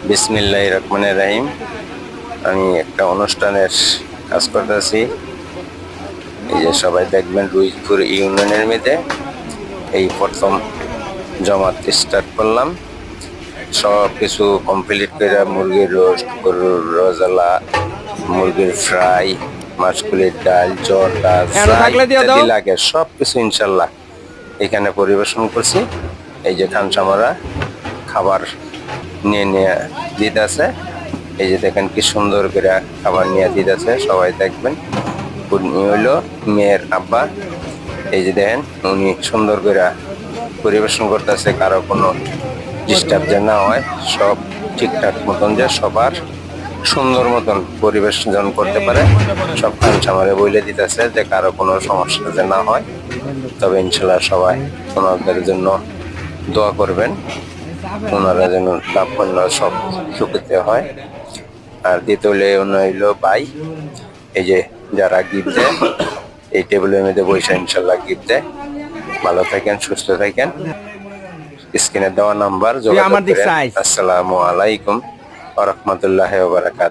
বিসমিল্লাহির রহমানির রহিম। আমি একটা অনুষ্ঠানের কাজ করতেছি। এই যে সবাই দেখবেন, রুইপুর ইউনিয়নের মধ্যে এই প্রথম জমাত স্টার্ট করলাম। সব কিছু কমপ্লিট করে মুরগির রোস্ট, গরুর রজালা, মুরগির ফ্রাই, মাছকুলির ডাল, জর্দা, এনো যা থাকলে দিয়ে ইত্যাদি দাও। লাগে সব কিছু ইনশাল্লাহ এখানে পরিবেশন করছি। এই যে খানসামারা খাবার নিয়ে নিয়ে দিতেছে। এই যে দেখেন কি সুন্দর করে খাবার নিয়ে দিতেছে, সবাই দেখবেন। উনি হইলো মেয়ের আব্বা। এই যে দেখেন উনি সুন্দর করে পরিবেশন করতেছে, কারো কোনো ডিস্টার্ব যেন না হয়, সব ঠিকঠাক মতন যে সবার সুন্দর মতন পরিবেশন করতে পারে, সব খানসামারে বলে দিতেছে যে কারো কোনো সমস্যা যে না হয়। তবে ইনশাল্লাহ সবাই ওনাদের জন্য দোয়া করবেন, ওনারা যেন লাভবান সব সুখিতে হয়। আর দ্বিতীয় হইলো ভাই, এই যে যারা গিফট দেয় এই টেবিলের মধ্যে বসে ইনশাল্লাহ গিফট দেয়। ভালো থাকেন, সুস্থ থাকেন। স্ক্রিনে দেওয়া নাম্বার তুই যোগাযোগ আমার দিক করেন। চাইস। আসসালামু আলাইকুম ওয়া রাহমাতুল্লাহি ওয়া বারাকাতুহু।